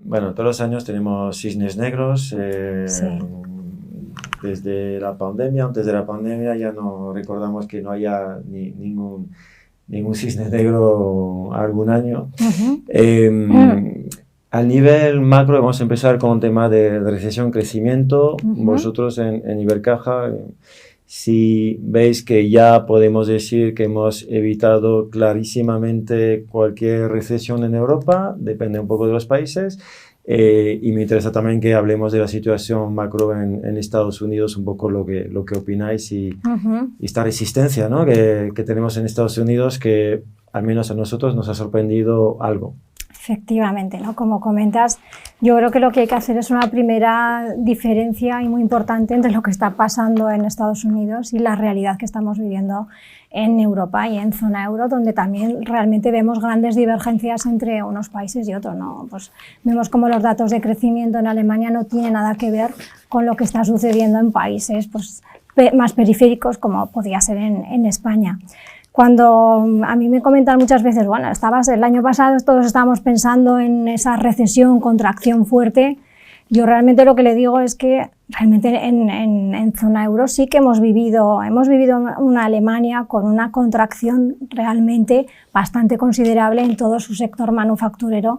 bueno, todos los años tenemos cisnes negros. Sí. Desde la pandemia, antes de la pandemia, ya no recordamos que no haya ningún cisne negro algún año. Al nivel macro, vamos a empezar con un tema de recesión, crecimiento. Vosotros en Ibercaja, si veis que ya podemos decir que hemos evitado clarísimamente cualquier recesión en Europa, depende un poco de los países. Y me interesa también que hablemos de la situación macro en Estados Unidos, un poco lo que opináis y esta resistencia, ¿no?, que tenemos en Estados Unidos, que al menos a nosotros nos ha sorprendido algo. Efectivamente, ¿no? Como comentas, yo creo que lo que hay que hacer es una primera diferencia y muy importante entre lo que está pasando en Estados Unidos y la realidad que estamos viviendo en Europa y en zona euro, donde también realmente vemos grandes divergencias entre unos países y otros, ¿no? Pues vemos como los datos de crecimiento en Alemania no tienen nada que ver con lo que está sucediendo en países pues, más periféricos, como podría ser en España. Cuando a mí me comentan muchas veces, bueno, el año pasado todos estábamos pensando en esa recesión, contracción fuerte, yo realmente lo que le digo es que realmente en zona euro sí que hemos vivido una Alemania con una contracción realmente bastante considerable en todo su sector manufacturero.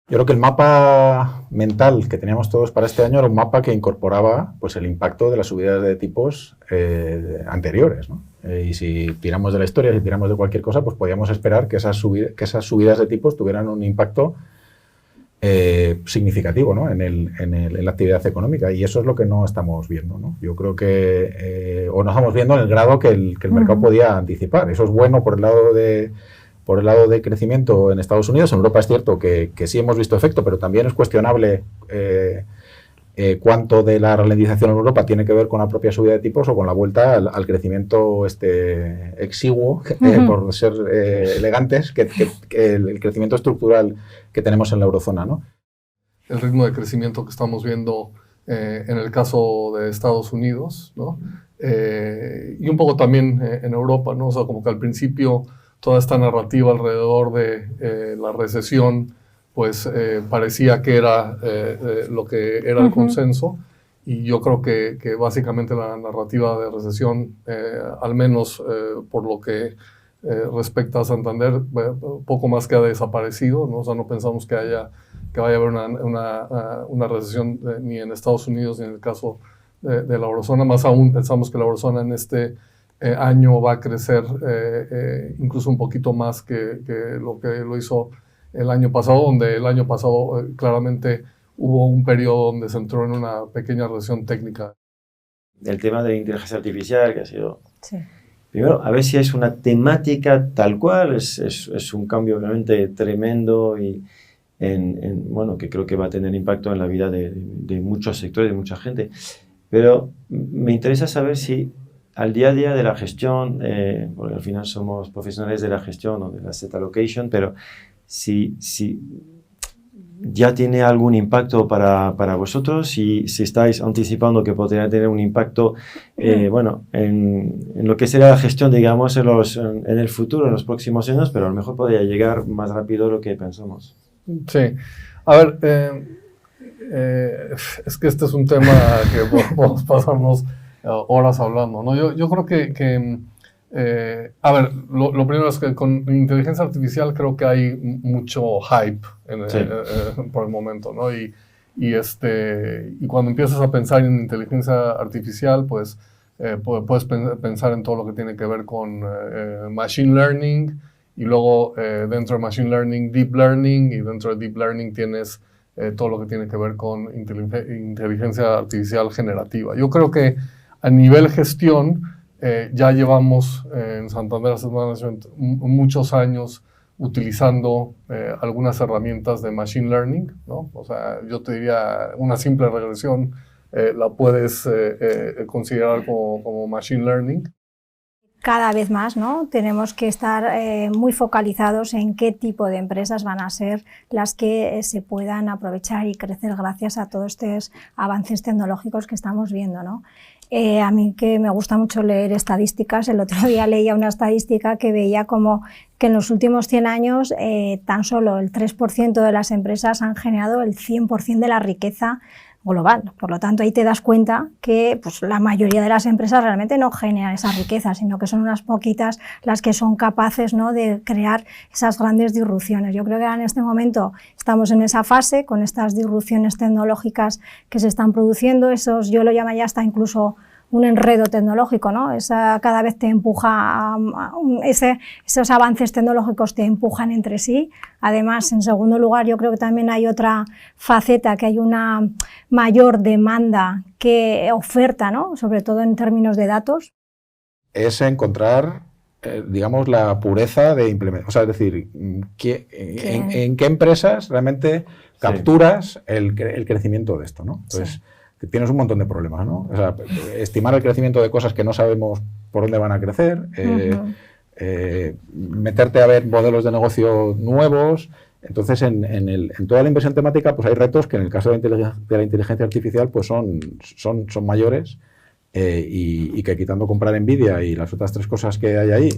Yo creo que el mapa mental que teníamos todos para este año era un mapa que incorporaba pues, el impacto de las subidas de tipos anteriores, ¿no? Y si tiramos de la historia, si tiramos de cualquier cosa, pues podíamos esperar que esas subidas de tipos tuvieran un impacto significativo, ¿no?, en la actividad económica, y eso es lo que no estamos viendo, ¿no? Yo creo que o no estamos viendo en el grado que el mercado podía anticipar. Eso es bueno por el lado de crecimiento en Estados Unidos. En Europa es cierto que sí hemos visto efecto, pero también es cuestionable cuánto de la ralentización en Europa tiene que ver con la propia subida de tipos o con la vuelta al crecimiento exiguo, por ser elegantes, que el crecimiento estructural que tenemos en la eurozona, ¿no? El ritmo de crecimiento que estamos viendo en el caso de Estados Unidos, ¿no? Y un poco también en Europa, ¿no? O sea, como que al principio toda esta narrativa alrededor de la recesión pues parecía que era lo que era el consenso, y yo creo que básicamente la narrativa de recesión, al menos por lo que respecta a Santander, poco más que ha desaparecido, ¿no? O sea, no pensamos que vaya a haber una recesión ni en Estados Unidos ni en el caso de la eurozona. Más aún pensamos que la eurozona en este año va a crecer incluso un poquito más que lo que lo hizo el año pasado, donde el año pasado claramente hubo un periodo donde se entró en una pequeña recesión técnica. El tema de la inteligencia artificial, que ha sido... Sí. Primero, a ver si es una temática tal cual, es un cambio obviamente tremendo y bueno, que creo que va a tener impacto en la vida de muchos sectores, de mucha gente. Pero me interesa saber si al día a día de la gestión, porque al final somos profesionales de la gestión o de la asset allocation, pero si ya tiene algún impacto para vosotros, si estáis anticipando que podría tener un impacto bueno, en lo que será la gestión, digamos, en el futuro, en los próximos años, pero a lo mejor podría llegar más rápido de lo que pensamos. Sí, a ver, es que este es un tema que podemos pasarnos horas hablando, ¿no? Yo creo que a ver, lo primero es que con inteligencia artificial creo que hay mucho hype por el momento, ¿no? Y cuando empiezas a pensar en inteligencia artificial, pues puedes pensar en todo lo que tiene que ver con machine learning, y luego dentro de machine learning, deep learning, y dentro de deep learning tienes todo lo que tiene que ver con inteligencia artificial generativa. Yo creo que a nivel gestión, ya llevamos en Santander Asset Management muchos años utilizando algunas herramientas de machine learning, ¿no? O sea, yo te diría, una simple regresión la puedes considerar como machine learning. Cada vez más, ¿no? Tenemos que estar muy focalizados en qué tipo de empresas van a ser las que se puedan aprovechar y crecer gracias a todos estos avances tecnológicos que estamos viendo, ¿no? A mí que me gusta mucho leer estadísticas, el otro día leía una estadística que veía como que en los últimos 100 años tan solo el 3% de las empresas han generado el 100% de la riqueza global. Por lo tanto, ahí te das cuenta que pues, la mayoría de las empresas realmente no generan esa riqueza, sino que son unas poquitas las que son capaces, ¿no?, de crear esas grandes disrupciones. Yo creo que en este momento estamos en esa fase, con estas disrupciones tecnológicas que se están produciendo, yo lo llamaría hasta incluso un enredo tecnológico, ¿no? Cada vez te empuja, esos avances tecnológicos te empujan entre sí. Además, en segundo lugar, yo creo que también hay otra faceta, que hay una mayor demanda que oferta, ¿no?, sobre todo en términos de datos. Es encontrar, digamos, la pureza de implementación. O sea, es decir, ¿en qué empresas realmente capturas el crecimiento de esto, ¿no? Entonces, sí, tienes un montón de problemas, ¿no? O sea, estimar el crecimiento de cosas que no sabemos por dónde van a crecer, meterte a ver modelos de negocio nuevos. Entonces, en toda la inversión temática, pues hay retos que en el caso de la inteligencia artificial pues son mayores, y que quitando comprar Nvidia y las otras 3 cosas que hay ahí,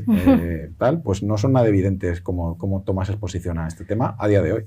pues no son nada evidentes como tomas exposición a este tema a día de hoy.